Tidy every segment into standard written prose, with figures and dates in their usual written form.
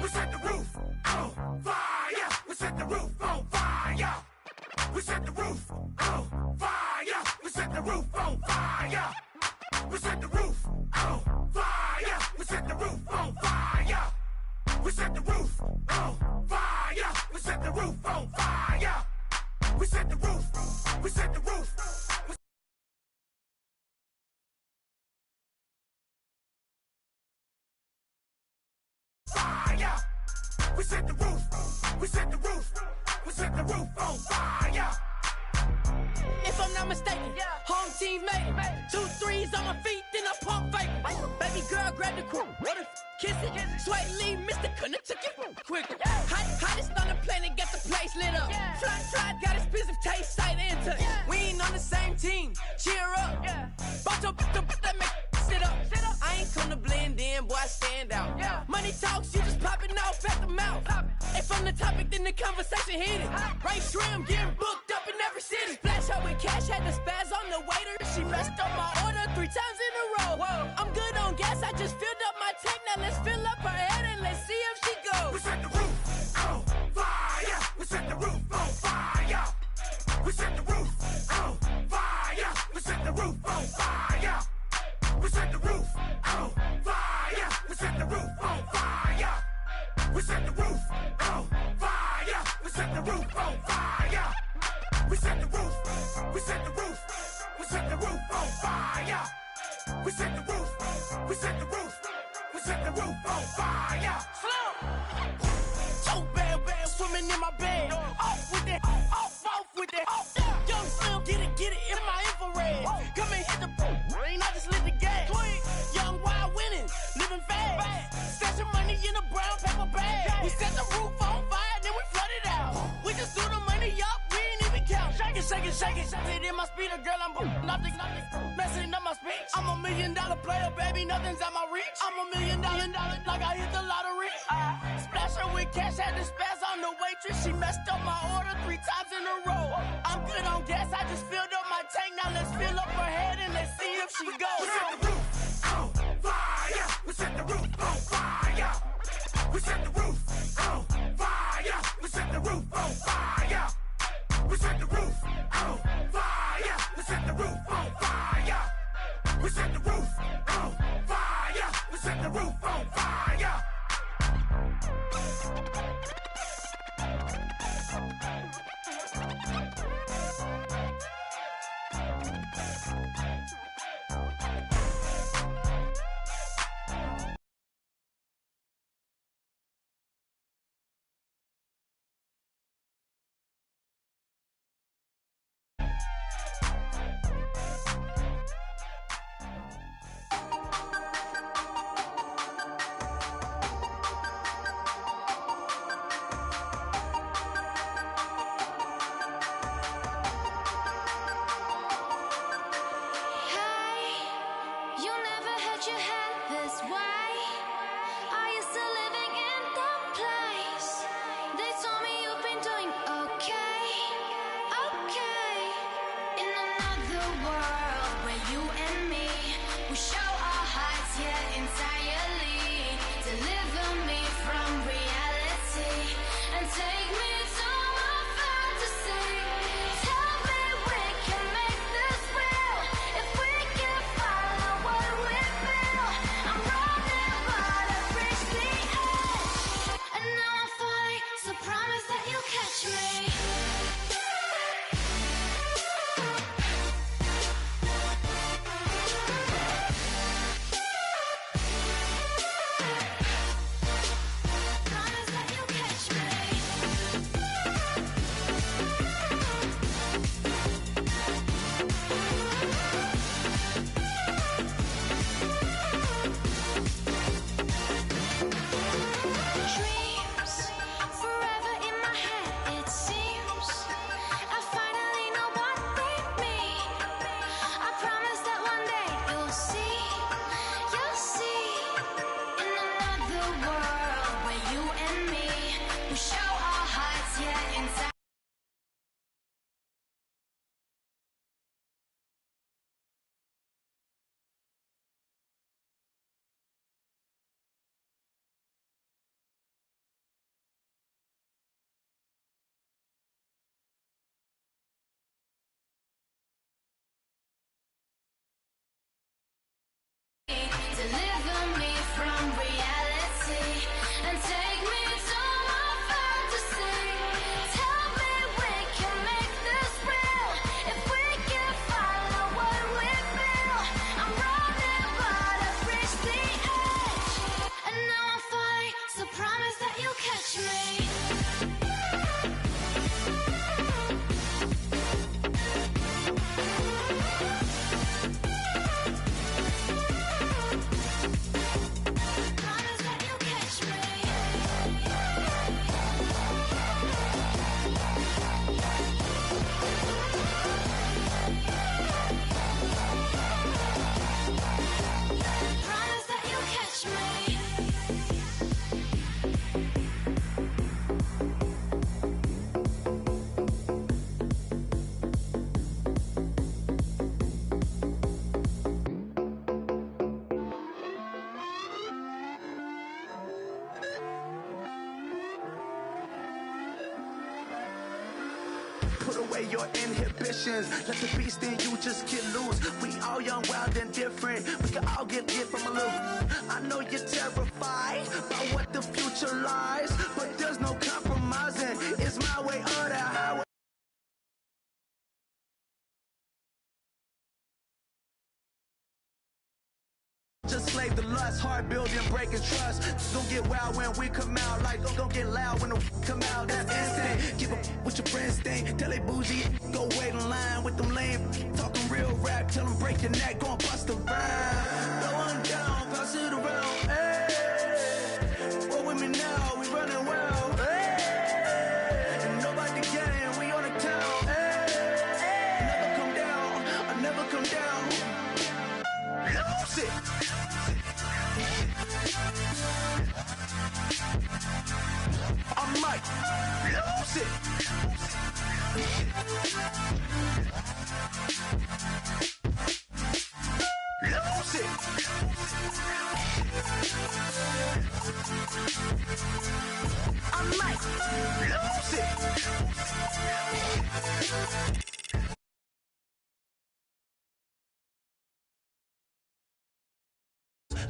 We set the roof on fire. We set the roof on fire. We set the roof on fire. We set the roof on fire. We set the roof on fire. We set the roof on fire. We set the roof on fire. We set the roof on fire. We set the roof. We set the roof. Fire. We set the roof. We set the roof. We set the roof on fire. If I'm not mistaken, home team made it. 2 3s on my feet, then I pump fake. Baby girl, grab the quote. What if kiss it? Sweat leave, Mr. Couldn't took it quick. Hottest on the planet, got the place lit up. Fly, got expensive taste, sight into. We ain't on the same team. Cheer up. Boto, that make sit up. I ain't come to blend in, boy, I stand out. Money talks, you just popping off at the mouth. If I'm the topic, then the conversation heated. Right shrimp, getting booked up in every city. Splash out with cash, had the spaz on the waiter. She messed up my order 3 times in a row. I'm good on gas, I just filled up my tank. Now let's fill up her head and let's see if she goes. We set the roof on fire. We set the roof on fire. We set the roof on fire. We set the roof on fire. We set the roof on fire. We set the roof on fire. We set the roof on fire. We set the roof on fire. We set the roof. We set the roof. We set the roof on fire. We set the roof. We set the roof. We set the roof on fire. So bad, swimming in my bed. Off with that, off with that. Young Slim, get it in my infrared. Come and hit the rain, I just lit the gas. Young wild winning, living fast. Stashing money in a brown paper bag. We set the roof on fire, then we flood it out. We just threw the money up, we ain't even count. Shake it. It in my speeder, girl, I'm nothing. Messing up my speech. I'm $1 million player, baby, nothing's out my reach. I'm $1 million, like I hit the lottery. Splash her with cash, had the spaz on the waitress. She messed up my order 3 times in a row. I'm good on gas, I just filled up my tank. Now let's fill up her head and let's see if she goes. We set the roof on fire. We set the roof on fire. We set the roof on fire. We set the roof on fire. We set the roof on fire. We set the roof on fire. We set the roof on fire. We set the roof on fire. your inhibitions. Let the beast in you just get loose. We all young, wild, and different. We can all get from a little. I know you're terrified by what the future lies, but there's no compromising. It's my way or the highway. Just slave the lust, heart building, breaking trust. Don't get wild when we come out, like don't get loud when the come out. That's instant. Keep up with your friends, thing. Tell they bougie, go wait in line with them lame. Talking real rap, tell them break your neck, go and bust a rhyme. Going down, pass it around. Hey, roll with me now, we running wild. Hey, and nobody gang, we on the town. Hey, never come down, I never come down. Lose it. I might lose it. Lose it. I might lose it.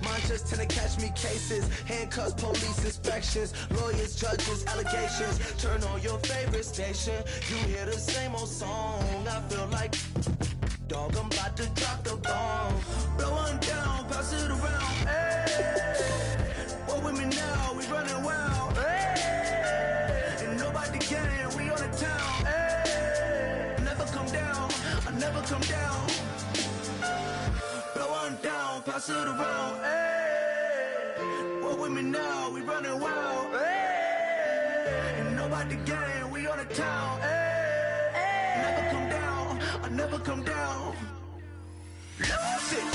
Mine just tend to catch me cases, handcuffs, police inspections, lawyers, judges, allegations. Turn on your favorite station, you hear the same old song. I feel like, dog, I'm about to drop the bomb. Blow one down, pass it around. Hey, roll with me now, we running wild. Hey, and nobody can, we on the town. Hey, never come down, I never come down. Blow one down, pass it around. Hey, roll with me now, we running wild. Hey, and nobody gang, we on the town. Hey, never come down, I never come down. Lose it.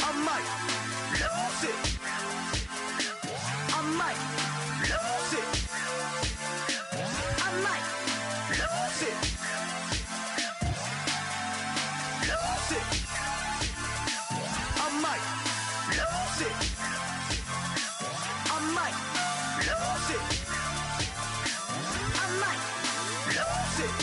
I might lose it. I might lose it. I might lose it. Lose it. I might lose it. I might lose it. I might lose it.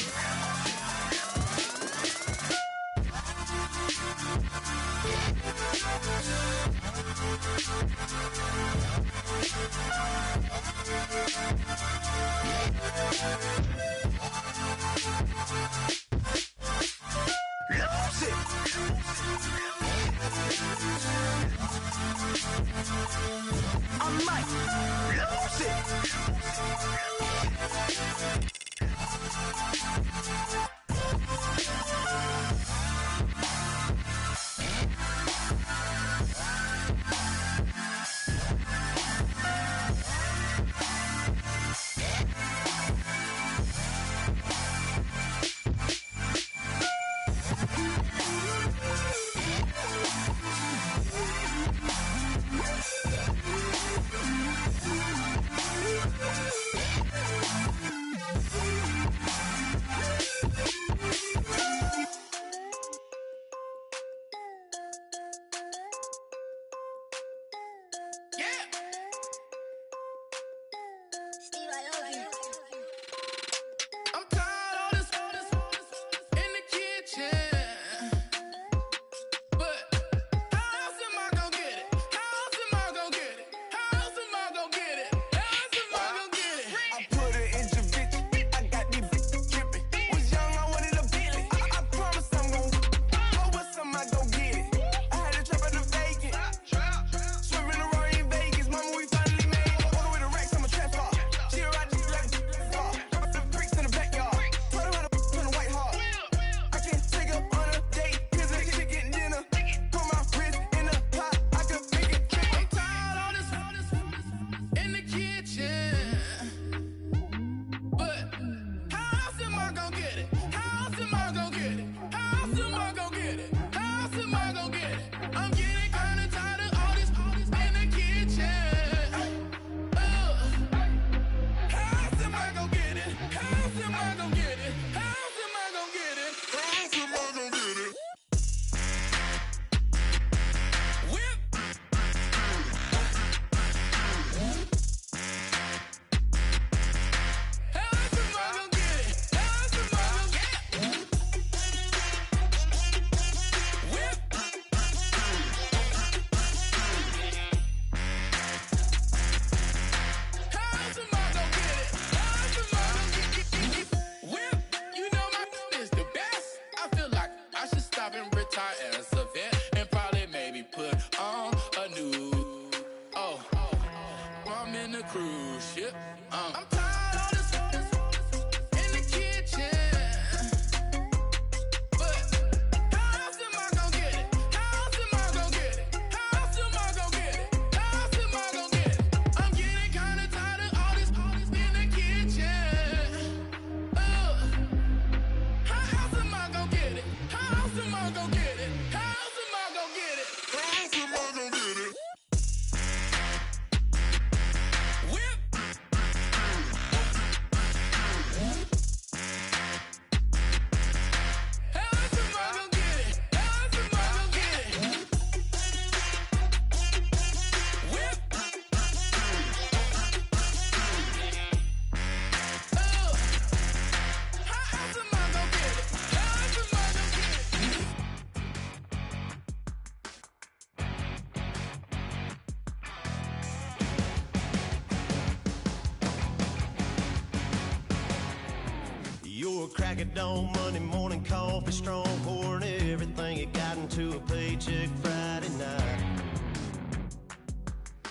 crack of dawn, Monday morning coffee, strong pouring everything you got into a paycheck Friday night.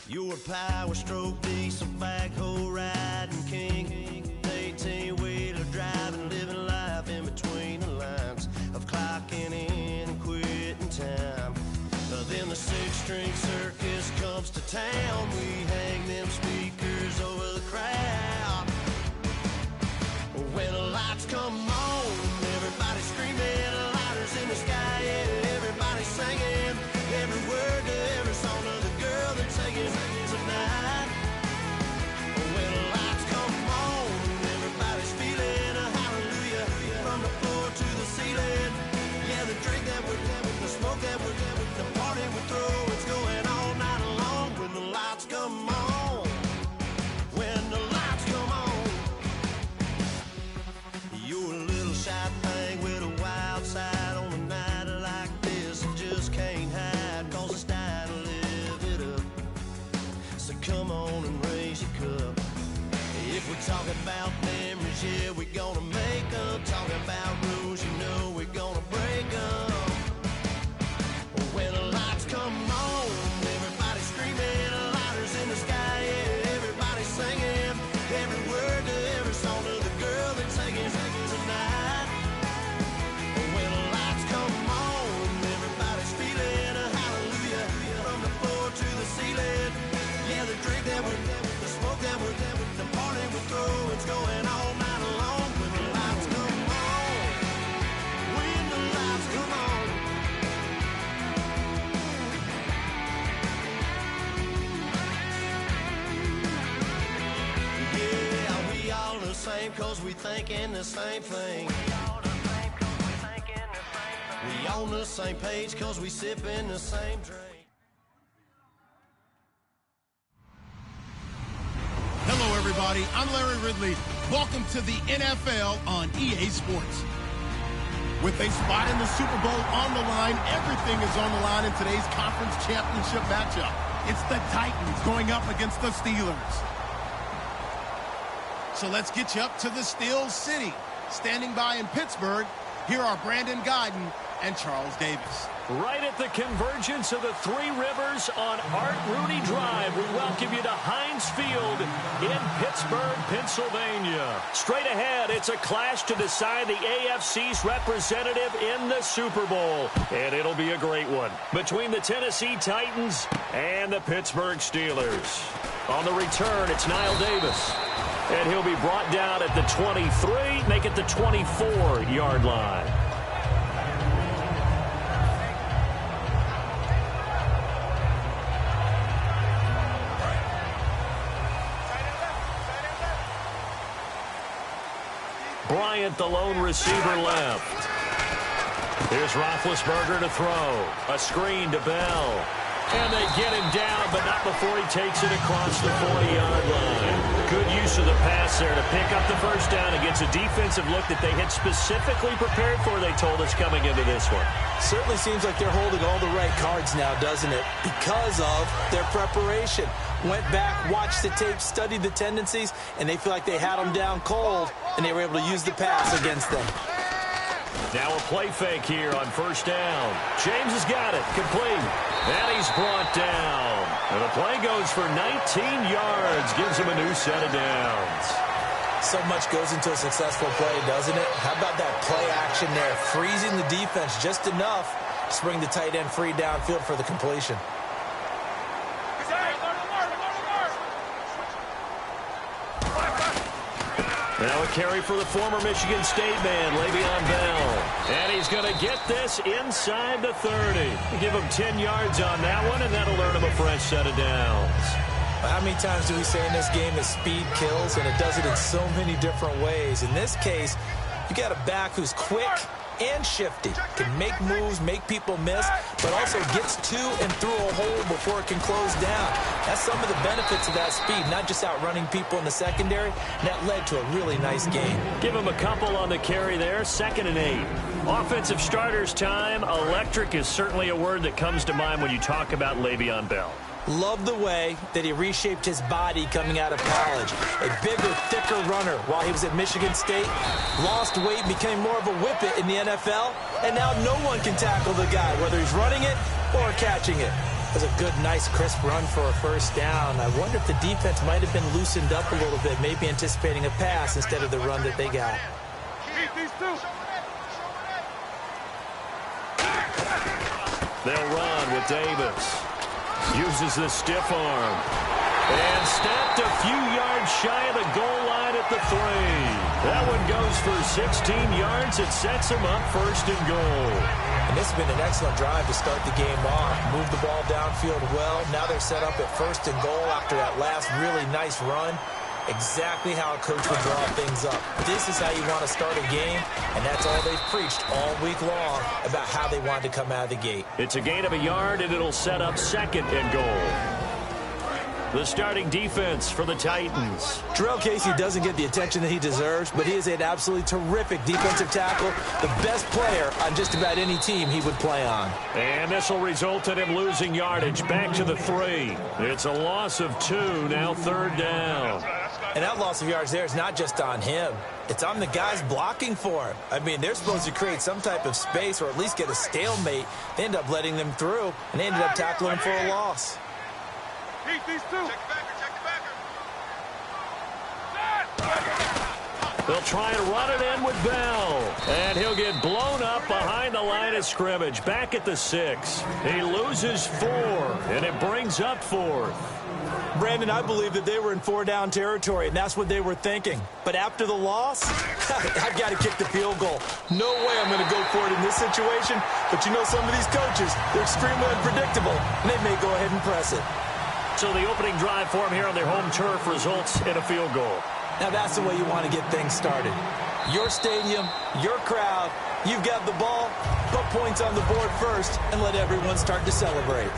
You're a power stroke, diesel backhoe riding king, 18-wheeler driving, living life in between the lines of clocking in and quitting time. Then the six-string circus comes to town. We hang them speakers over the crowd. When the lights come on, everybody screaming, lighters in the sky, yeah, everybody singing every word to every song of the girl they're taking tonight. When the lights come on, everybody's feeling a hallelujah from the floor to the ceiling. Yeah, the drink that we're having, the smoke that we're having, the party we throw, it's going all night long. When the lights come on, when the lights come on, you're a little shy thing with a wild side on a night like this. You just can't hide, cause it's time to live it up. So come on and raise your cup. If we're talking about memories, yeah, we're gonna make them. Talking about rules, you know we're gonna break them. When the lights come on, everybody screaming, lighters in the sky, yeah, everybody singing every word to every song of the girl they're taking tonight. When the lights come on, everybody's feeling a hallelujah from the floor to the ceiling. Yeah, the drink that we're having, the smoke that we're having, the party we throw, it's going all night long. When the lights come on, when the lights come on. Yeah, we all the same cause we thinking the same thing. We on the same page cause we sipping the same drink. Hello, everybody. I'm Larry Ridley. Welcome to the NFL on EA Sports. With a spot in the Super Bowl on the line, everything is on the line in today's conference championship matchup. It's the Titans going up against the Steelers. So let's get you up to the Steel City. Standing by in Pittsburgh, here are Brandon Guyton and Charles Davis. Right at the convergence of the Three Rivers on Art Rooney Drive, we welcome you to Heinz Field in Pittsburgh, Pennsylvania. Straight ahead, it's a clash to decide the AFC's representative in the Super Bowl. And it'll be a great one between the Tennessee Titans and the Pittsburgh Steelers. On the return, it's Niall Davis. And he'll be brought down at the 23, make it the 24-yard line. Bryant, the lone receiver, left. Here's Roethlisberger to throw. A screen to Bell. And they get him down, but not before he takes it across the 40-yard line. Good use of the pass there to pick up the first down against a defensive look that they had specifically prepared for, they told us, coming into this one. Certainly seems like they're holding all the right cards now, doesn't it? Because of their preparation. Went back, watched the tape, studied the tendencies, and they feel like they had them down cold, and they were able to use the pass against them. Now a play fake here on first down. James has got it. Complete. And he's brought down. And the play goes for 19 yards. Gives him a new set of downs. So much goes into a successful play, doesn't it? How about that play action there? Freezing the defense just enough to bring the tight end free downfield for the completion. Now a carry for the former Michigan State man, Le'Veon Bell. And he's going to get this inside the 30. Give him 10 yards on that one, and that'll earn him a fresh set of downs. How many times do we say in this game that speed kills, and it does it in so many different ways? In this case, you got a back who's quick and shifty, can make moves, make people miss, but also gets to and through a hole before it can close down. That's some of the benefits of that speed, not just outrunning people in the secondary. That led to a really nice game. Give him a couple on the carry there, 2nd and 8. Offensive starters time. Electric is certainly a word that comes to mind when you talk about Le'Veon Bell. Love the way that he reshaped his body coming out of college. A bigger, thicker runner while he was at Michigan State. Lost weight, became more of a whippet in the NFL. And now no one can tackle the guy, whether he's running it or catching it. It was a good, nice, crisp run for a first down. I wonder if the defense might have been loosened up a little bit, maybe anticipating a pass instead of the run that they got. They'll run with Davis. Uses the stiff arm. And snapped a few yards shy of the goal line at the 3. That one goes for 16 yards. It sets him up first and goal. And this has been an excellent drive to start the game off. Move the ball downfield well. Now they're set up at first and goal after that last really nice run. Exactly how a coach would draw things up. This is how you want to start a game, and that's all they've preached all week long about how they wanted to come out of the gate. It's a gain of a yard, and it'll set up second and goal. The starting defense for the Titans. Terrell Casey doesn't get the attention that he deserves, but he is an absolutely terrific defensive tackle, the best player on just about any team he would play on. And this will result in him losing yardage back to the 3. It's a loss of 2, now third down. And that loss of yards there is not just on him. It's on the guys blocking for him. I mean, they're supposed to create some type of space or at least get a stalemate. They end up letting them through, and they ended up tackling him for a loss. They'll try and run it in with Bell. And he'll get blown up behind the line of scrimmage. Back at the 6. He loses 4, and it brings up 4th. Brandon, I believe that they were in 4-down territory, and that's what they were thinking. But after the loss, I've got to kick the field goal. No way I'm going to go for it in this situation. But you know, some of these coaches, they're extremely unpredictable, and they may go ahead and press it. So the opening drive for them here on their home turf results in a field goal. Now that's the way you want to get things started. Your stadium, your crowd, you've got the ball, put points on the board first, and let everyone start to celebrate.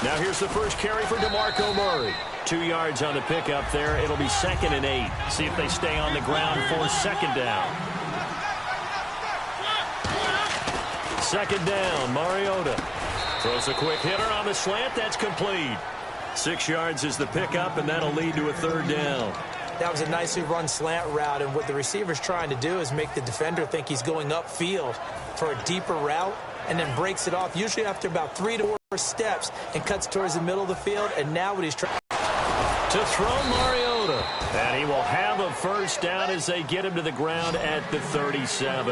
Now here's the first carry for DeMarco Murray. 2 yards on the pickup there. It'll be 2nd and 8. See if they stay on the ground for second down. Second down, Mariota. Throws a quick hitter on the slant. That's complete. 6 yards is the pickup, and that'll lead to a third down. That was a nicely run slant route, and what the receiver's trying to do is make the defender think he's going upfield for a deeper route, and then breaks it off, usually after about 3 to 4 steps, and cuts towards the middle of the field. And now what he's trying to throw Mariota. And he will have a first down as they get him to the ground at the 37.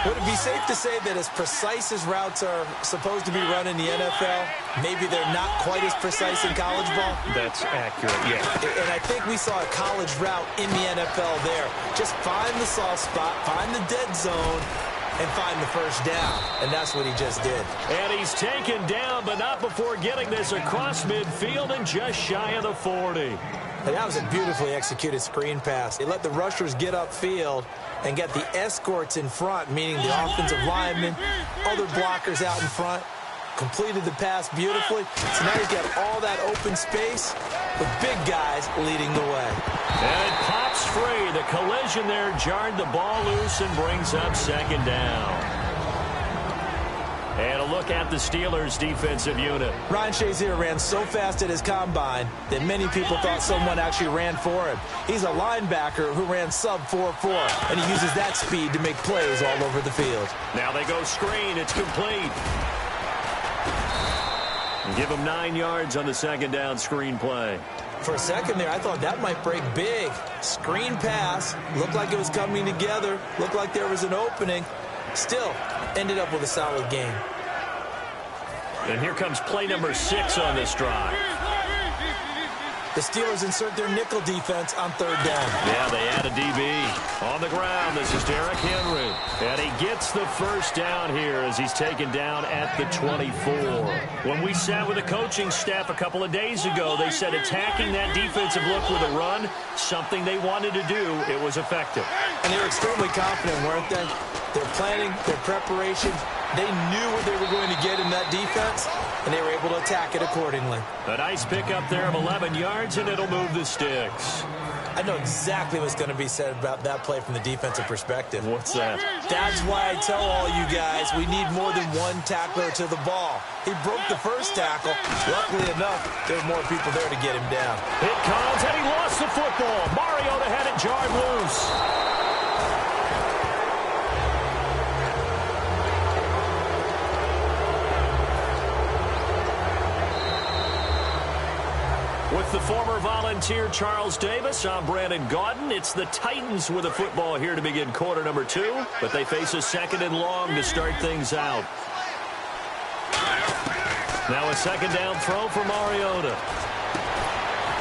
Would it be safe to say that as precise as routes are supposed to be run in the NFL, maybe they're not quite as precise in college ball? That's accurate, yeah. And I think we saw a college route in the NFL there. Just find the soft spot, find the dead zone, and find the first down. And that's what he just did. And he's taken down, but not before getting this across midfield and just shy of the 40. And that was a beautifully executed screen pass. They let the rushers get upfield and get the escorts in front, meaning the offensive linemen, other blockers out in front. Completed the pass beautifully. So now he's got all that open space with big guys leading the way. And it pops free. The collision there jarred the ball loose and brings up second down. And a look at the Steelers' defensive unit. Ryan Shazier ran so fast at his combine that many people thought someone actually ran for him. He's a linebacker who ran sub 4.4, and he uses that speed to make plays all over the field. Now they go screen. It's complete. Give him 9 yards on the second down screen play. For a second there, I thought that might break big. Screen pass. Looked like it was coming together. Looked like there was an opening. Still, ended up with a solid game. And here comes play number 6 on this drive. The Steelers insert their nickel defense on third down. Yeah, they add a DB. On the ground, this is Derrick Henry. And he gets the first down here as he's taken down at the 24. When we sat with the coaching staff a couple of days ago, they said attacking that defensive look with a run, something they wanted to do, it was effective. And they were extremely confident, weren't they? Their planning, their preparation, they knew what they were going to get in that defense, and they were able to attack it accordingly. A nice pickup there of 11 yards, and it'll move the sticks. I know exactly what's going to be said about that play from the defensive perspective. What's that? That's why I tell all you guys we need more than one tackler to the ball. He broke the first tackle. Luckily enough, there were more people there to get him down. It comes, and he lost the football. Mariota had it jarred loose. With the former Volunteer Charles Davis, I'm Brandon Gaudin. It's the Titans with a football here to begin quarter number 2, but they face a second and long to start things out. Now a second down throw for Mariota.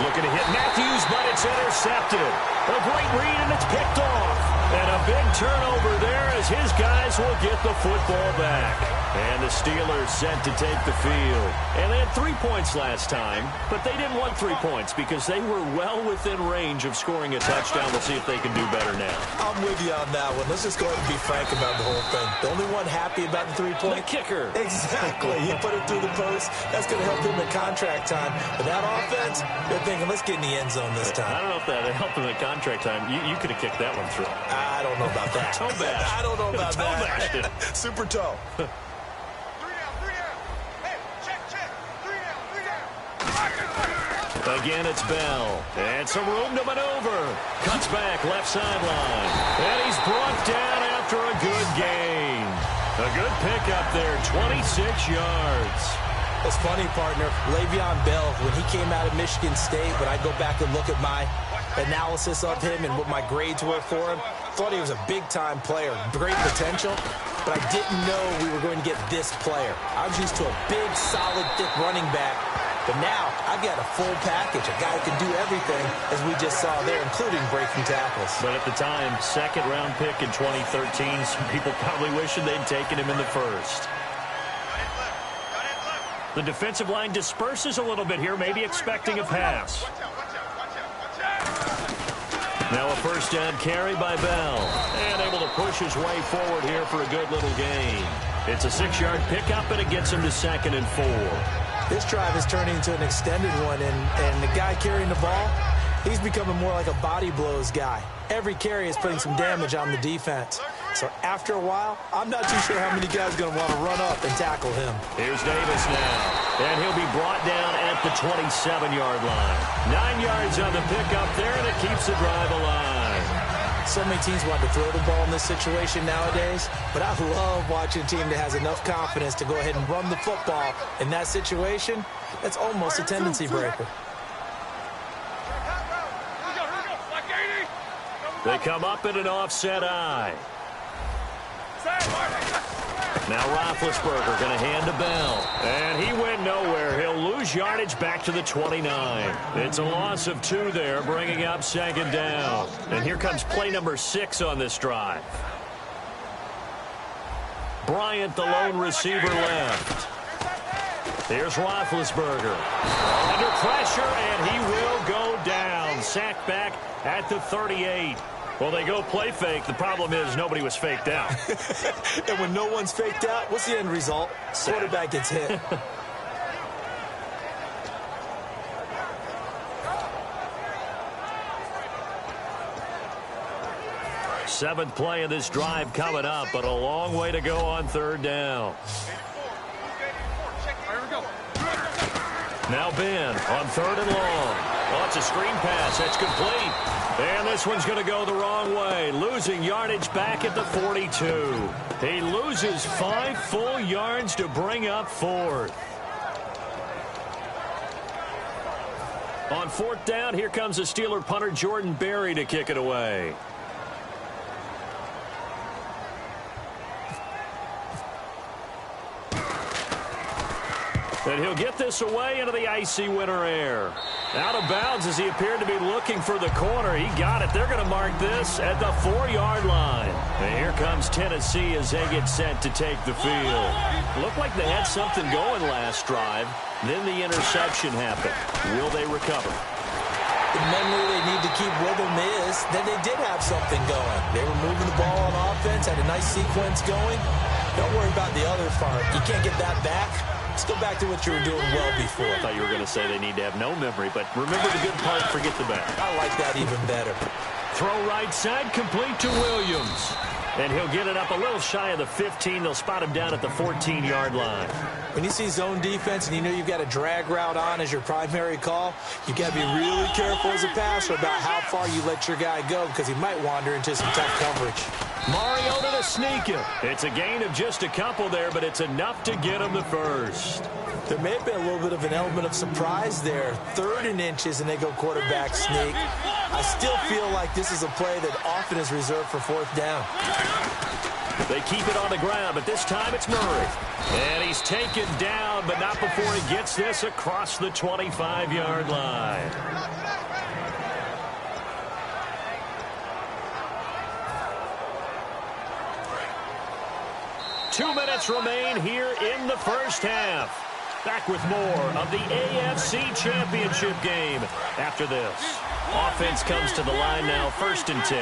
Looking to hit Matthews, but it's intercepted. A great read, and it's picked off. And a big turnover there as his guys will get the football back. And the Steelers set to take the field. And they had 3 points last time, but they didn't want 3 points because they were well within range of scoring a touchdown. We'll see if they can do better now. I'm with you on that one. Let's just go ahead and be frank about the whole thing. The only one happy about the 3-point? The kicker. Exactly. He put it through the post. That's going to help him in contract time. But that offense, they're thinking, let's get in the end zone this time. I don't know if that helped him in contract time. You could have kicked that one through. I don't know about that. Toe bash. I don't know about Toe that. bashed it. Super toe. Again, it's Bell. And some room to maneuver. Cuts back, left sideline. And he's brought down after a good gain. A good pickup there, 26 yards. It's funny, partner. Le'Veon Bell, when he came out of Michigan State, when I go back and look at my analysis of him and what my grades were for him, thought he was a big-time player, great potential, but I didn't know we were going to get this player. I was used to a big, solid, thick running back, but now I've got a full package, a guy who can do everything, as we just saw there, including breaking tackles. But at the time, second-round pick in 2013, some people probably wishing they'd taken him in the first. The defensive line disperses a little bit here, maybe expecting a pass. Now a first down carry by Bell. And able to push his way forward here for a good little gain. It's a 6-yard pickup, and it gets him to 2nd and 4. This drive is turning into an extended one, and the guy carrying the ball, he's becoming more like a body blows guy. Every carry is putting some damage on the defense. So after a while, I'm not too sure how many guys are going to want to run up and tackle him. Here's Davis now. And he'll be brought down at the 27-yard line. 9 yards on the pickup there, and it keeps the drive alive. So many teams want to throw the ball in this situation nowadays, but I love watching a team that has enough confidence to go ahead and run the football. In that situation, that's almost a tendency breaker. They come up in an offset eye. Now Roethlisberger going to hand to Bell. And he went nowhere. He'll lose yardage back to the 29. It's a loss of 2 there, bringing up 2nd down. And here comes play number 6 on this drive. Bryant, the lone receiver, left. Here's Roethlisberger. Under pressure, and he will go down. Sacked back at the 38. Well, they go play fake. The problem is nobody was faked out. And when no one's faked out, what's the end result? Quarterback gets hit. Seventh play of this drive coming up, but a long way to go on 3rd down. Now Ben on 3rd and long. Oh, it's a screen pass. That's complete. And this one's going to go the wrong way. Losing yardage back at the 42. He loses 5 full yards to bring up 4th. On 4th down, here comes the Steeler punter Jordan Berry to kick it away. And he'll get this away into the icy winter air. Out of bounds as he appeared to be looking for the corner. He got it. They're going to mark this at the 4-yard line. And here comes Tennessee as they get set to take the field. Looked like they had something going last drive. Then the interception happened. Will they recover? The memory they need to keep with them is that they did have something going. They were moving the ball on offense, had a nice sequence going. Don't worry about the other part. You can't get that back. Let's go back to what you were doing well before. I thought you were going to say they need to have no memory, but remember the good part, forget the bad. I like that even better. Throw right side, complete to Williams. And he'll get it up a little shy of the 15. They'll spot him down at the 14-yard line. When you see zone defense and you know you've got a drag route on as your primary call, you've got to be really careful as a passer about how far you let your guy go because he might wander into some tough coverage. Mariota to sneak it. It's a gain of just a couple there, but it's enough to get him the first. There may have been a little bit of an element of surprise there. 3rd and inches, and they go quarterback sneak. I still feel like this is a play that often is reserved for 4th down. They keep it on the ground, but this time it's Murray. And he's taken down, but not before he gets this across the 25-yard line. Two minutes remain here in the first half. Back with more of the AFC Championship game after this. Offense comes to the line now, 1st and 10.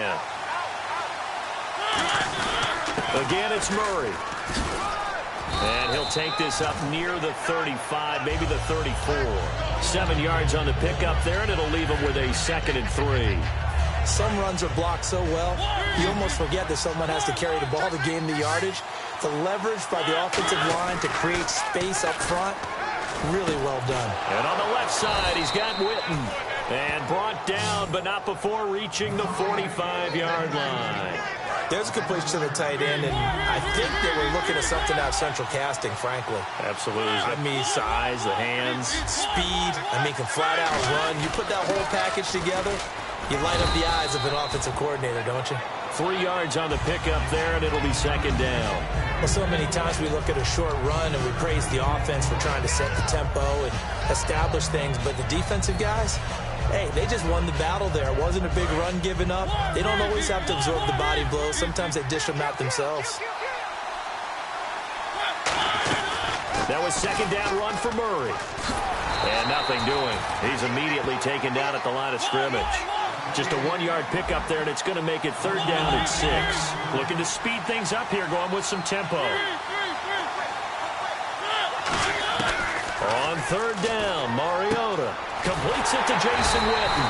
Again, it's Murray. And he'll take this up near the 35, maybe the 34. 7 yards on the pickup there, and it'll leave him with a 2nd and 3. Some runs are blocked so well, you almost forget that someone has to carry the ball to gain the yardage. The leverage by the offensive line to create space up front, really well done. And on the left side, he's got Witten. And brought down, but not before reaching the 45-yard line. There's a completion to the tight end, and I think they were looking at something out of central casting, frankly. Absolutely. I mean, size, the hands. Speed, I mean, can flat out run. You put that whole package together, you light up the eyes of an offensive coordinator, don't you? 3 yards on the pickup there, and it'll be 2nd down. Well, so many times we look at a short run and we praise the offense for trying to set the tempo and establish things, but the defensive guys, hey, they just won the battle there. It wasn't a big run given up. They don't always have to absorb the body blows. Sometimes they dish them out themselves. That was 2nd down run for Murray. And nothing doing. He's immediately taken down at the line of scrimmage. Just a 1-yard pickup there, and it's going to make it 3rd down and 6. Looking to speed things up here, going with some tempo. On 3rd down, Mariota completes it to Jason Witten.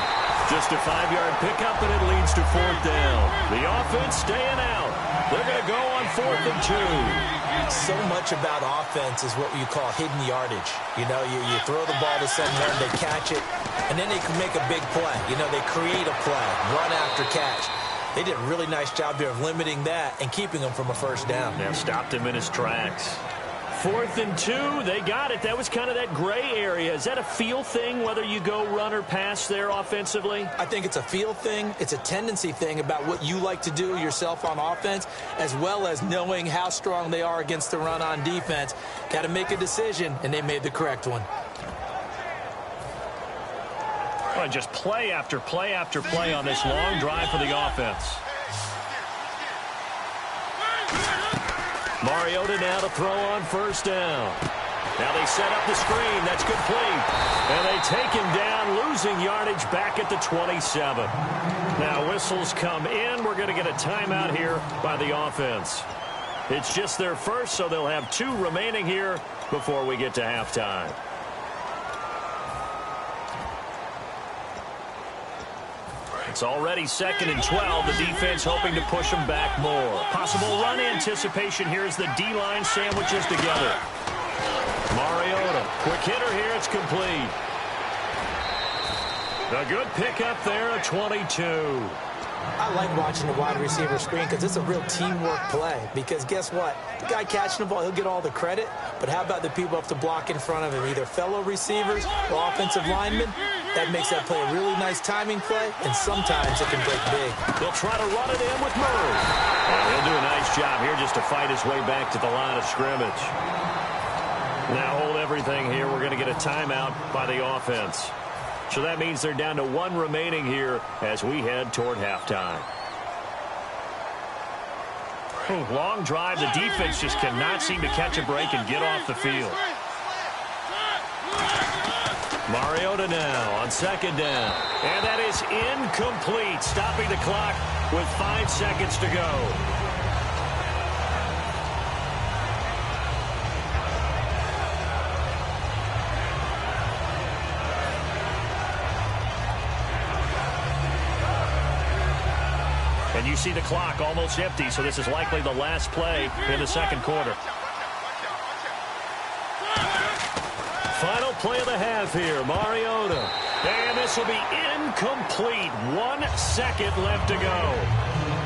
Just a 5-yard pickup, and it leads to 4th down. The offense staying out. They're going to go on 4th and 2. So much about offense is what you call hidden yardage. You know, you throw the ball to someone, they catch it, and then they can make a big play. You know, they create a play, run after catch. They did a really nice job here of limiting that and keeping him from a 1st down. Yeah, stopped him in his tracks. 4th and 2, they got it. That was kind of that gray area. Is that a feel thing, whether you go run or pass there offensively? I think it's a feel thing. It's a tendency thing about what you like to do yourself on offense, as well as knowing how strong they are against the run on defense. Got to make a decision, and they made the correct one. Well, just play after play after play on this long drive for the offense. Mariota now to throw on 1st down. Now they set up the screen. That's complete. And they take him down, losing yardage back at the 27. Now whistles come in. We're going to get a timeout here by the offense. It's just their first, so they'll have 2 remaining here before we get to halftime. It's already 2nd and 12. The defense hoping to push them back more. Possible run anticipation here as the D-line sandwiches together. Mariota, quick hitter here. It's complete. A good pickup there, a 22. I like watching the wide receiver screen because it's a real teamwork play. Because guess what? The guy catching the ball, he'll get all the credit. But how about the people up to block in front of him? Either fellow receivers or offensive linemen. That makes that play a really nice timing play, and sometimes it can break big. They'll try to run it in with Murray. And he'll do a nice job here just to fight his way back to the line of scrimmage. Now hold everything here. We're going to get a timeout by the offense. So that means they're down to 1 remaining here as we head toward halftime. Long drive. The defense just cannot seem to catch a break and get off the field. Mariota now on 2nd down. And that is incomplete, stopping the clock with 5 seconds to go. And you see the clock almost empty, so this is likely the last play in the 2nd quarter. Final play of the half here, Mariota. And this will be incomplete. 1 second left to go.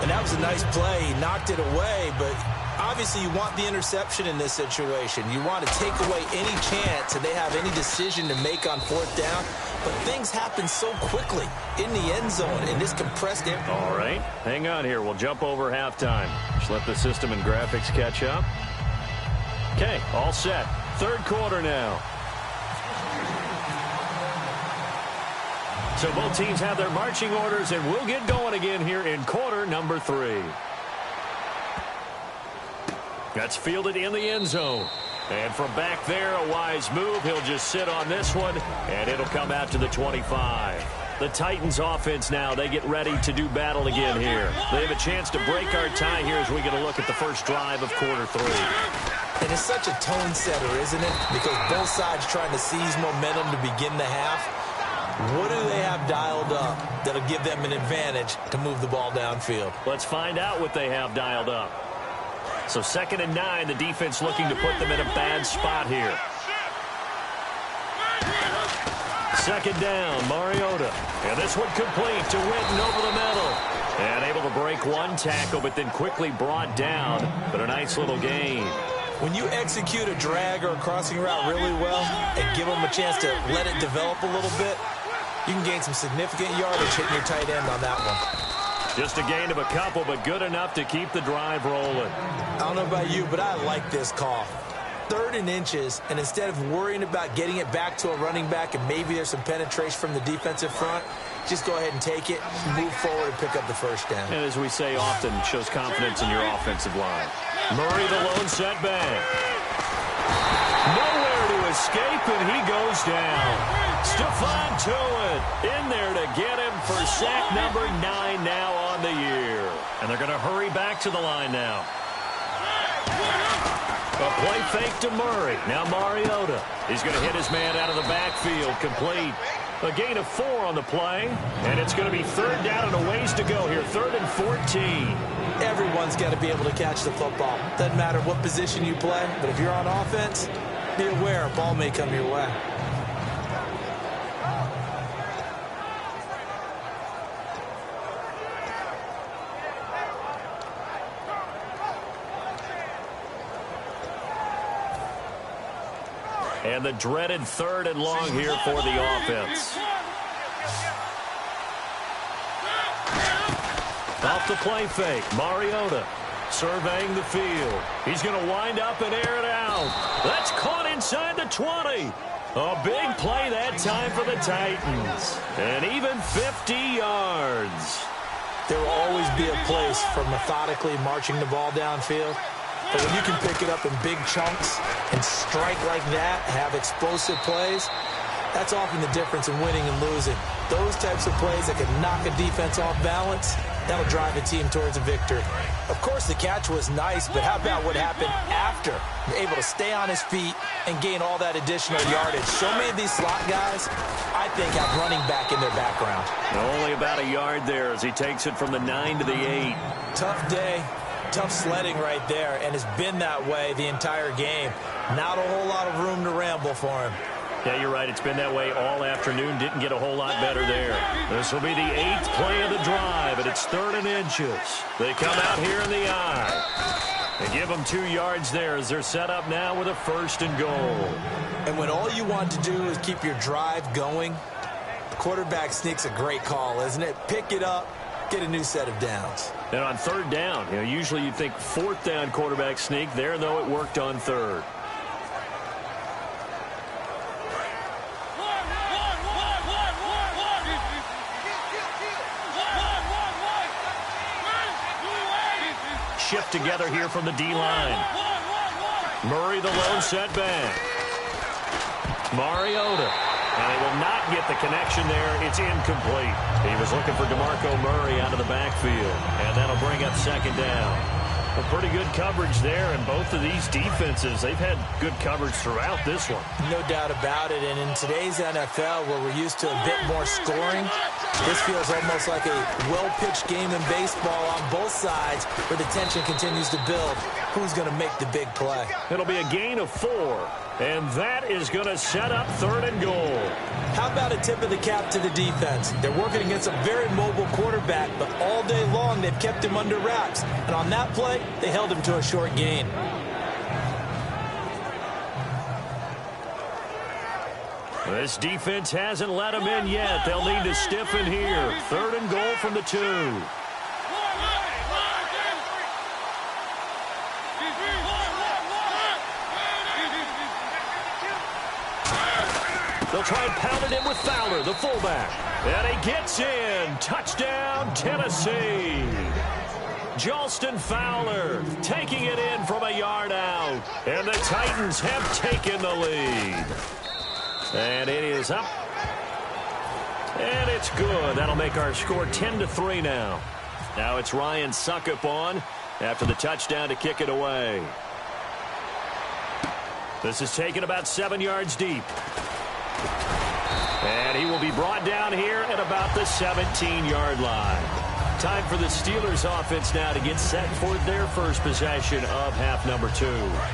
And that was a nice play. He knocked it away, but obviously you want the interception in this situation. You want to take away any chance that they have any decision to make on 4th down. But things happen so quickly in the end zone in this compressed area. All right, hang on here. We'll jump over halftime. Just let the system and graphics catch up. Okay, all set. 3rd quarter now. So both teams have their marching orders, and we'll get going again here in quarter number 3. That's fielded in the end zone. And from back there, a wise move. He'll just sit on this one, and it'll come out to the 25. The Titans offense now, they get ready to do battle again here. They have a chance to break our tie here as we get a look at the first drive of quarter 3. And it's such a tone setter, isn't it? Because both sides trying to seize momentum to begin the half. What do they have dialed up that'll give them an advantage to move the ball downfield? Let's find out what they have dialed up. So 2nd and 9, the defense looking to put them in a bad spot here. 2nd down, Mariota. And this one complete to Witten over the middle. And able to break 1 tackle, but then quickly brought down. But a nice little gain. When you execute a drag or a crossing route really well and give them a chance to let it develop a little bit, you can gain some significant yardage hitting your tight end on that one. Just a gain of a couple, but good enough to keep the drive rolling. I don't know about you, but I like this call. 3rd and inches, and instead of worrying about getting it back to a running back and maybe there's some penetration from the defensive front, just go ahead and take it, move forward, and pick up the 1st down. And as we say often, shows confidence in your offensive line. Murray, the lone setback. Nowhere to escape, and he goes down. Stephon Tuitt in there to get him for sack number 9 now on the year. And they're going to hurry back to the line now. A play fake to Murray. Now Mariota. He's going to hit his man out of the backfield. Complete. A gain of 4 on the play. And it's going to be 3rd down and a ways to go here. 3rd and 14. Everyone's got to be able to catch the football. Doesn't matter what position you play, but if you're on offense, be aware a ball may come your way. And the dreaded 3rd and long here for the offense. Off the play fake, Mariota surveying the field. He's going to wind up and air it out. That's caught inside the 20. A big play that time for the Titans. And even 50 yards. There will always be a place for methodically marching the ball downfield. But when you can pick it up in big chunks and strike like that, have explosive plays, that's often the difference in winning and losing. Those types of plays that can knock a defense off balance, that'll drive a team towards a victory. Of course, the catch was nice, but how about what happened after? Able to stay on his feet and gain all that additional yardage. So many of these slot guys, I think, have running back in their background. Only about a yard there as he takes it from the 9 to the 8. Tough day. Tough sledding right there, and it's been that way the entire game. Not a whole lot of room to ramble for him. Yeah, you're right. It's been that way all afternoon. Didn't get a whole lot better there. This will be the 8th play of the drive, and it's 3rd and inches. They come out here in the eye. They give them 2 yards there as they're set up now with a 1st and goal. And when all you want to do is keep your drive going, the quarterback sneak's a great call, isn't it? Pick it up, get a new set of downs. And on 3rd down, usually you'd think 4th down quarterback sneak. There, though, it worked on 3rd. back together here from the D-line. Murray the lone setback. Mariota. And they will not get the connection there. It's incomplete. He was looking for DeMarco Murray out of the backfield. And that'll bring up second down. Well, pretty good coverage there, and both of these defenses, they've had good coverage throughout this one. No doubt about it, and in today's NFL, where we're used to a bit more scoring, this feels almost like a well-pitched game in baseball on both sides, where the tension continues to build. Who's going to make the big play? It'll be a gain of 4, and that is going to set up 3rd and goal. How about a tip of the cap to the defense? They're working against a very mobile quarterback, but all day long they've kept him under wraps. And on that play, they held him to a short gain. This defense hasn't let him in yet. They'll need to stiffen here. 3rd and goal from the 2. They'll try and pound it in with Fowler, the fullback. And he gets in. Touchdown, Tennessee. Jalston Fowler taking it in from a yard out. And the Titans have taken the lead. And it is up. And it's good. That'll make our score 10-3 now. Now it's Ryan Suckup on after the touchdown to kick it away. This is taken about 7 yards deep. And he will be brought down here at about the 17-yard line. Time for the Steelers offense now to get set for their first possession of half number 2.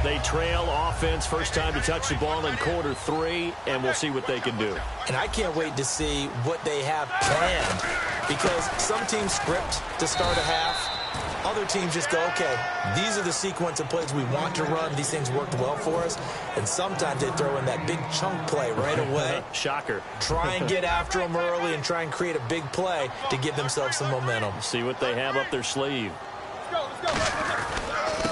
They trail offense, first time to touch the ball in quarter 3, and we'll see what they can do. And I can't wait to see what they have planned, because some teams script to start a half. Other teams just go, okay, these are the sequence of plays we want to run. These things worked well for us. And sometimes they throw in that big chunk play right away. Shocker. Try and get after them early and try and create a big play to give themselves some momentum. See what they have up their sleeve.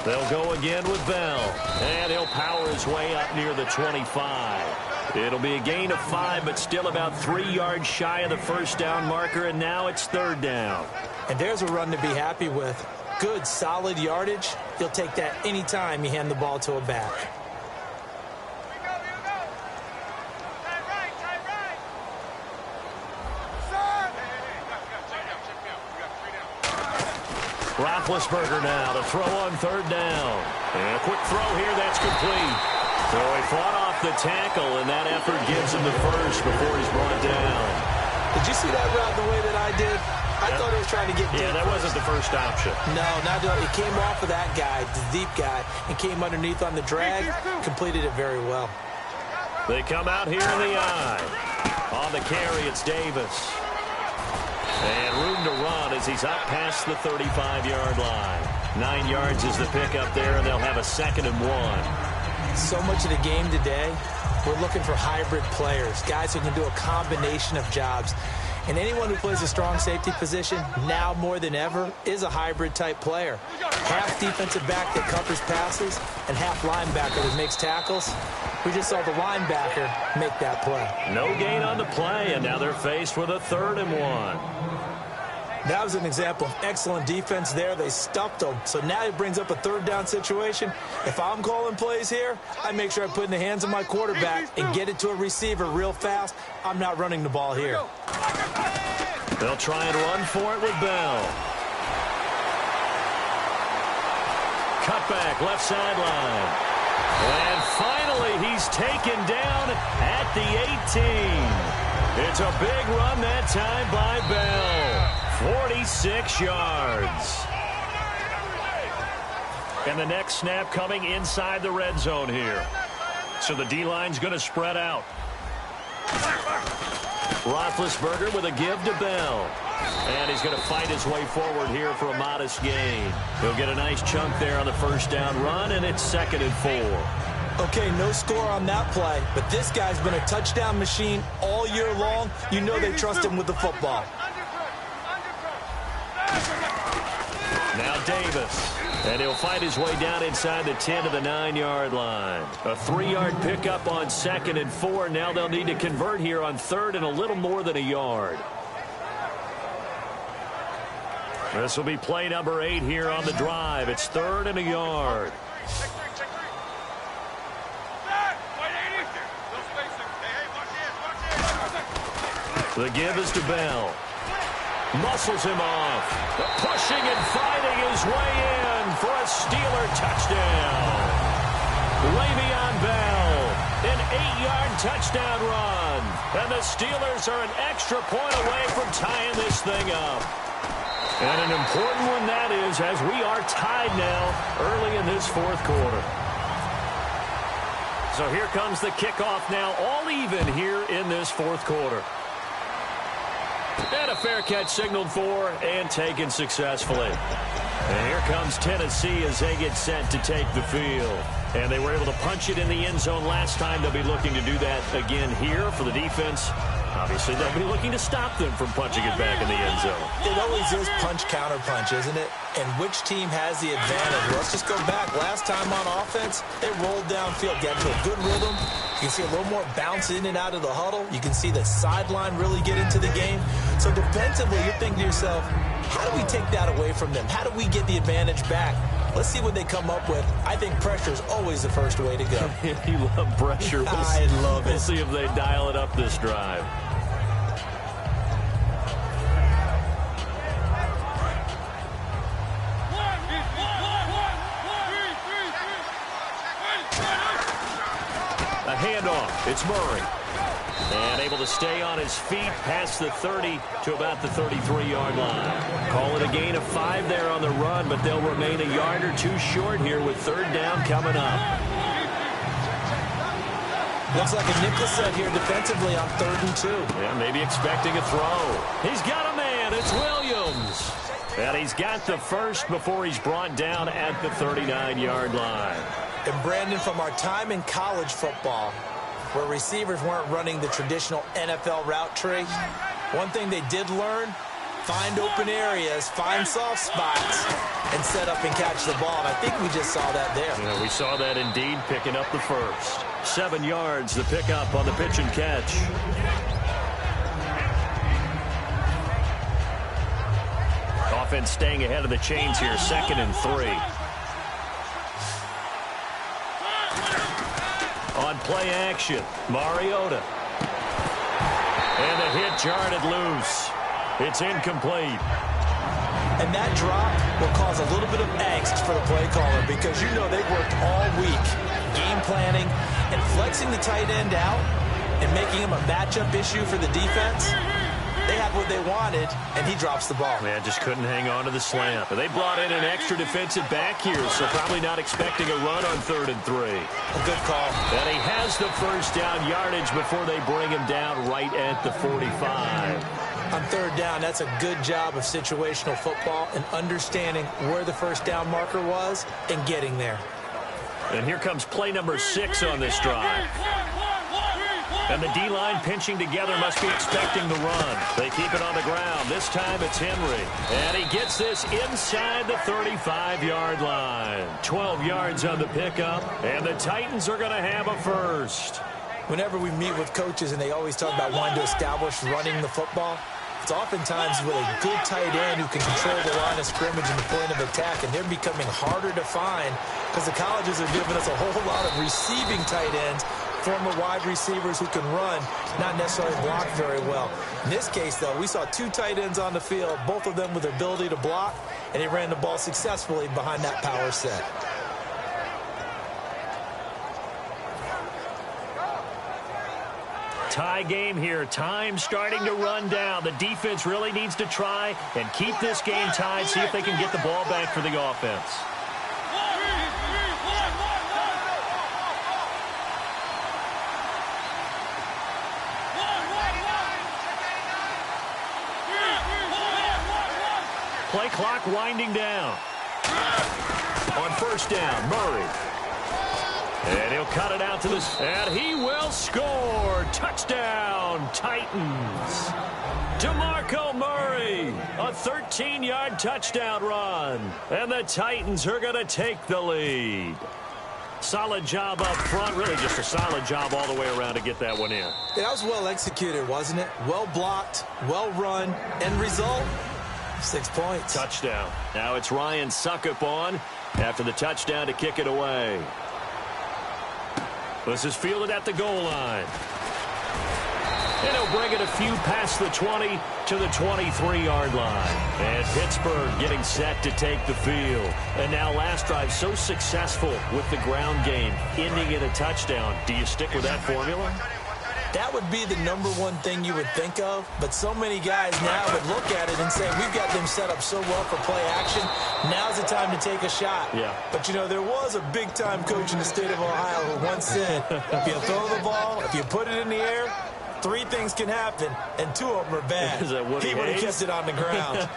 They'll go again with Bell. And he'll power his way up near the 25. It'll be a gain of 5, but still about 3 yards shy of the first down marker. And now it's 3rd down. And there's a run to be happy with. Good, solid yardage. You'll take that any time you hand the ball to a back. Roethlisberger now to throw on 3rd down. And a quick throw here, that's complete. So he fought off the tackle, and that effort gives him the first before he's brought down. Did you see that route the way that I did? I thought he was trying to get deep. Yeah, that wasn't the first option. No, not at all. It came off of that guy, the deep guy, and came underneath on the drag. Completed it very well. They come out here in the eye. On the carry, it's Davis. And room to run as he's up past the 35-yard line. 9 yards is the pickup there, and they'll have a 2nd and 1. So much of the game today, we're looking for hybrid players, guys who can do a combination of jobs. And anyone who plays a strong safety position, now more than ever, is a hybrid-type player. Half defensive back that covers passes, and half linebacker that makes tackles. We just saw the linebacker make that play. No gain on the play, and now they're faced with a 3rd and 1. That was an example of excellent defense there. They stuffed them. So now it brings up a 3rd down situation. If I'm calling plays here, I make sure I put it in the hands of my quarterback and get it to a receiver real fast. I'm not running the ball here. They'll try and run for it with Bell. Cut back, left sideline. And finally, he's taken down at the 18. It's a big run that time by Bell. 46 yards. And the next snap coming inside the red zone here. So the D-line's going to spread out. Roethlisberger with a give to Bell. And he's going to fight his way forward here for a modest gain. He'll get a nice chunk there on the first down run, and it's 2nd and 4. Okay, no score on that play, but this guy's been a touchdown machine all year long. You know they trust him with the football. Now Davis, and he'll fight his way down inside the 10 to the 9-yard line. A 3-yard pickup on 2nd and 4. Now they'll need to convert here on 3rd and a little more than a yard. This will be play number 8 here on the drive. It's 3rd and a yard. The give is to Bell. Muscles him off. Pushing and fighting his way in for a Steeler touchdown. Le'Veon Bell, an 8-yard touchdown run. And the Steelers are an extra point away from tying this thing up. And an important one that is, as we are tied now early in this 4th quarter. So here comes the kickoff now, all even here in this 4th quarter. And a fair catch signaled for and taken successfully. And here comes Tennessee as they get set to take the field. And they were able to punch it in the end zone last time. They'll be looking to do that again here for the defense. Obviously, they'll be looking to stop them from punching it back in the end zone. It always is punch-counter-punch, isn't it? And which team has the advantage? Let's just go back. Last time on offense, they rolled downfield, got into a good rhythm. You can see a little more bounce in and out of the huddle. You can see the sideline really get into the game. So defensively, you're thinking to yourself, how do we take that away from them? How do we get the advantage back? Let's see what they come up with. I think pressure is always the first way to go. You love pressure. I love it. We'll see if they dial it up this drive. A handoff. It's Murray. And able to stay on his feet past the 30 to about the 33-yard line. Call it a gain of 5 there on the run, but they'll remain a yard or 2 short here with 3rd down coming up. Looks like a nickel set here defensively on 3rd and 2. Yeah, maybe expecting a throw. He's got a man. It's Williams. And he's got the first before he's brought down at the 39-yard line. And Brandon, from our time in college football, where receivers weren't running the traditional NFL route tree, one thing they did learn, find open areas, find soft spots, and set up and catch the ball. And I think we just saw that there. Yeah, we saw that indeed, picking up the first. 7 yards, the pickup on the pitch and catch. Offense staying ahead of the chains here, 2nd and 3. On play action, Mariota. And the hit jarred it loose. It's incomplete. And that drop will cause a little bit of angst for the play caller because you know they've worked all week game planning and flexing the tight end out and making him a matchup issue for the defense. They had what they wanted, and he drops the ball. Man, just couldn't hang on to the slant. They brought in an extra defensive back here, so probably not expecting a run on 3rd and 3. A good call. And he has the first down yardage before they bring him down right at the 45. On 3rd down, that's a good job of situational football and understanding where the first down marker was and getting there. And here comes play number 6 on this drive. And the D-line pinching together, must be expecting the run. They keep it on the ground. This time it's Henry. And he gets this inside the 35-yard line. 12 yards on the pickup. And the Titans are going to have a first. Whenever we meet with coaches and they always talk about wanting to establish running the football, it's oftentimes with a good tight end who can control the line of scrimmage and the point of attack, and they're becoming harder to find because the colleges are giving us a whole lot of receiving tight ends, former wide receivers who can run, not necessarily block very well. In this case, though, we saw 2 tight ends on the field, both of them with the ability to block, and he ran the ball successfully behind that power set. Tie game here. Time starting to run down. The defense really needs to try and keep this game tied, see if they can get the ball back for the offense. Play clock winding down. On 1st down, Murray. And he'll cut it out to this, and he will score. Touchdown, Titans. DeMarco Murray, a 13-yard touchdown run. And the Titans are going to take the lead. Solid job up front, really just a solid job all the way around to get that one in. Yeah, that was well executed, wasn't it? Well blocked, well run. End result, 6 points. Touchdown. Now it's Ryan Suckup on after the touchdown to kick it away. This is fielded at the goal line. And he'll bring it a few past the 20 to the 23-yard line. And Pittsburgh getting set to take the field. And now last drive so successful with the ground game, ending in a touchdown. Do you stick with that formula? That would be the number one thing you would think of, but so many guys now would look at it and say, we've got them set up so well for play action, now's the time to take a shot. Yeah. But, you know, there was a big-time coach in the state of Ohio who once said, if you throw the ball, if you put it in the air, 3 things can happen, and 2 of them are bad. Is that Woody he would have Hayes? kept it on the ground.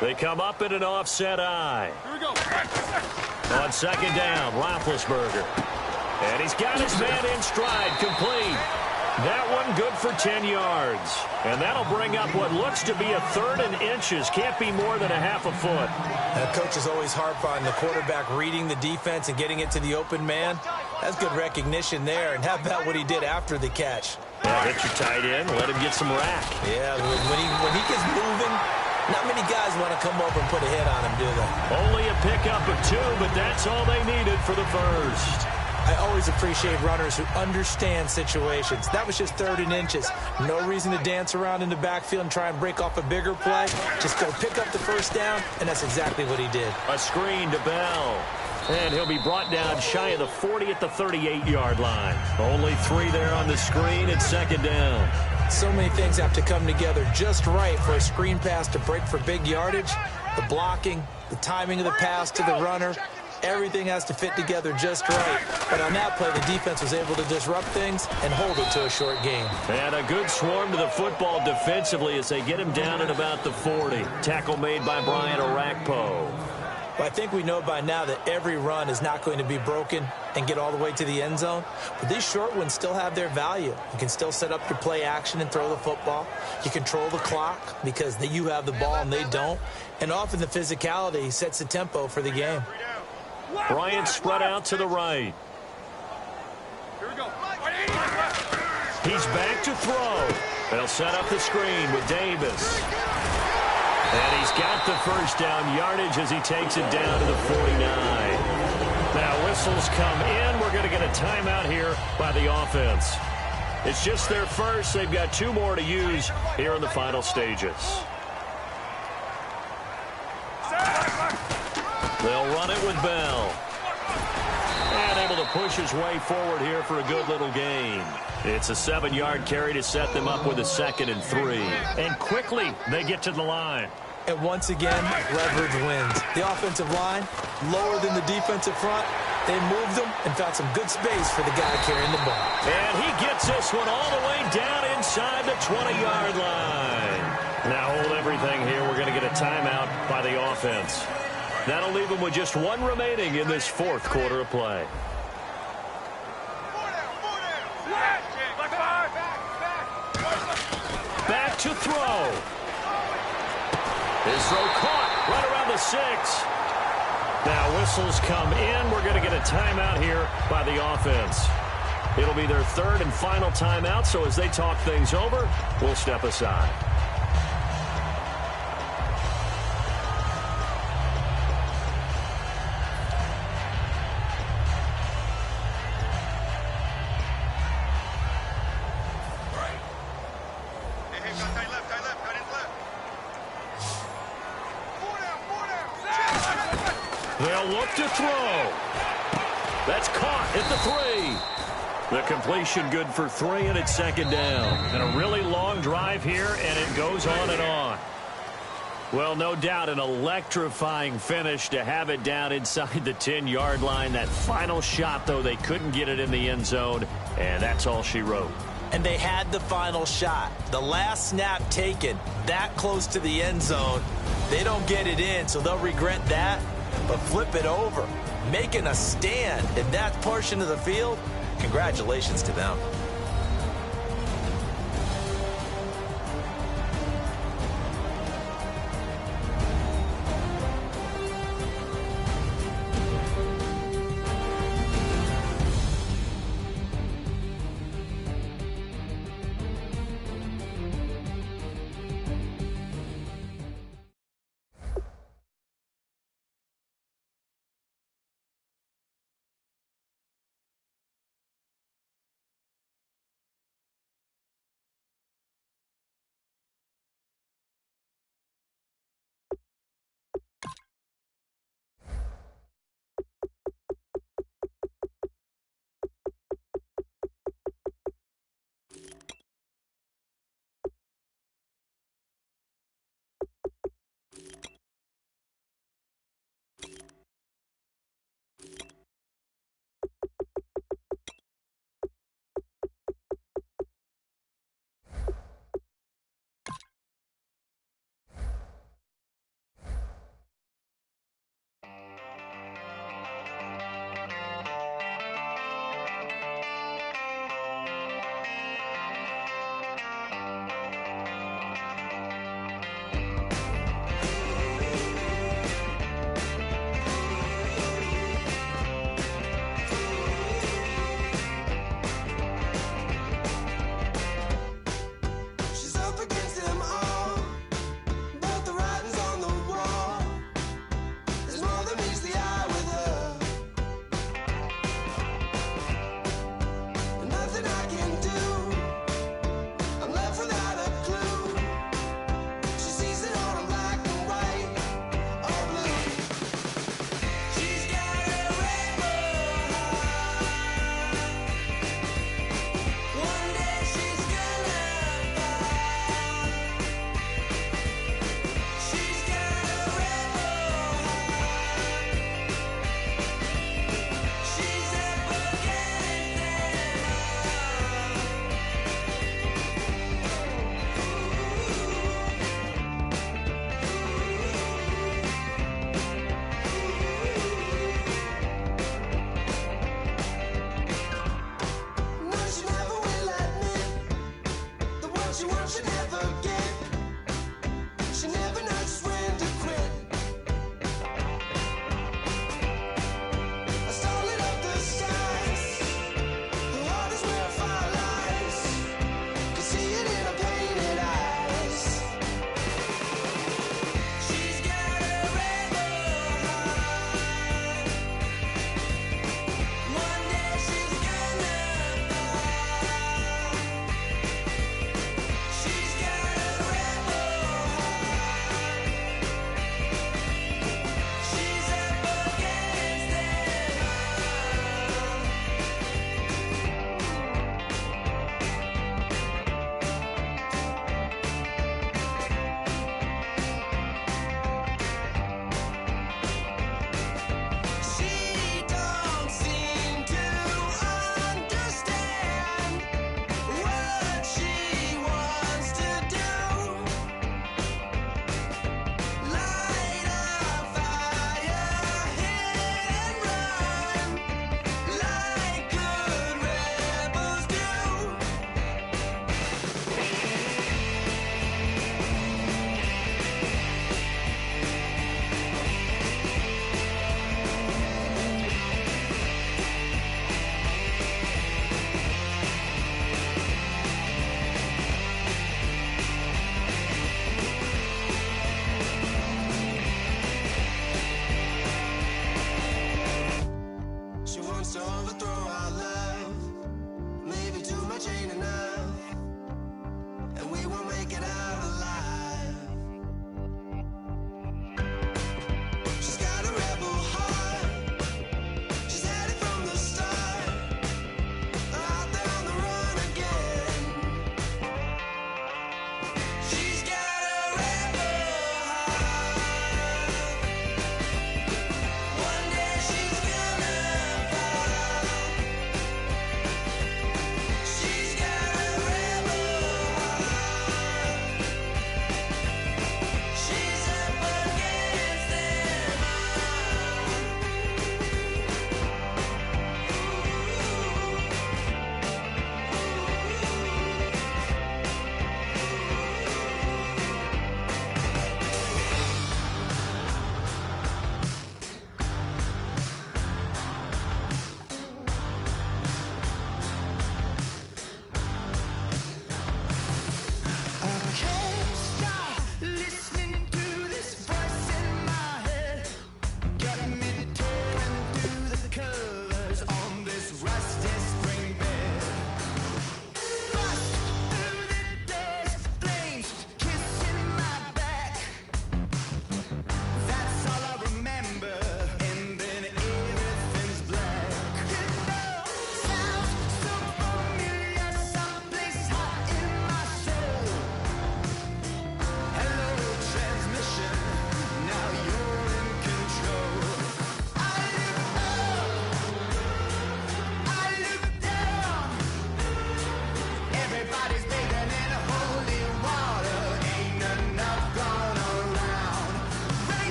They come up in an offset eye. Here we go. On second down, Roethlisberger. And he's got his man in stride, complete. That one good for 10 yards. And that'll bring up what looks to be a 3rd and inches. Can't be more than a half a foot. That coach is always harp on the quarterback reading the defense and getting it to the open man. That's good recognition there. And how about what he did after the catch? Yeah, hit your tight end, let him get some rack. Yeah, when he gets moving, not many guys want to come up and put a hit on him, do they? Only a pickup of 2, but that's all they needed for the first. I always appreciate runners who understand situations. That was just 3rd and inches. No reason to dance around in the backfield and try and break off a bigger play. Just go pick up the first down, and that's exactly what he did. A screen to Bell. And he'll be brought down shy of the 40 at the 38-yard line. Only 3 there on the screen at second down. So many things have to come together just right for a screen pass to break for big yardage. The blocking, the timing of the pass to the runner, everything has to fit together just right. But on that play, the defense was able to disrupt things and hold it to a short game. And a good swarm to the football defensively as they get him down at about the 40. Tackle made by Brian Orakpo. Well, I think we know by now that every run is not going to be broken and get all the way to the end zone. But these short ones still have their value. You can still set up your play action and throw the football. You control the clock because you have the ball and they don't. And often the physicality sets the tempo for the game. Bryant spread out to the right. Here we go. He's back to throw. They'll set up the screen with Davis. And he's got the first down yardage as he takes it down to the 49. Now whistles come in. We're going to get a timeout here by the offense. It's just their first. They've got 2 more to use here in the final stages. They'll run it with Bell. And able to push his way forward here for a good little gain. It's a 7-yard carry to set them up with a 2nd and 3. And quickly, they get to the line. And once again, leverage wins. The offensive line, lower than the defensive front. They moved them and found some good space for the guy carrying the ball. And he gets this one all the way down inside the 20-yard line. Now hold everything here. We're going to get a timeout by the offense. That'll leave them with just 1 remaining in this 4th quarter of play. Back to throw. His throw caught right around the 6. Now whistles come in. We're going to get a timeout here by the offense. It'll be their 3rd and final timeout, so as they talk things over, we'll step aside. They'll look to throw. That's caught at the 3. The completion good for 3, and it's 2nd down. And a really long drive here, and it goes on and on. Well, no doubt an electrifying finish to have it down inside the 10-yard line. That final shot, though, they couldn't get it in the end zone, and that's all she wrote. And they had the final shot. The last snap taken that close to the end zone. They don't get it in, so they'll regret that. But flip it over, making a stand in that portion of the field, congratulations to them. of a threat.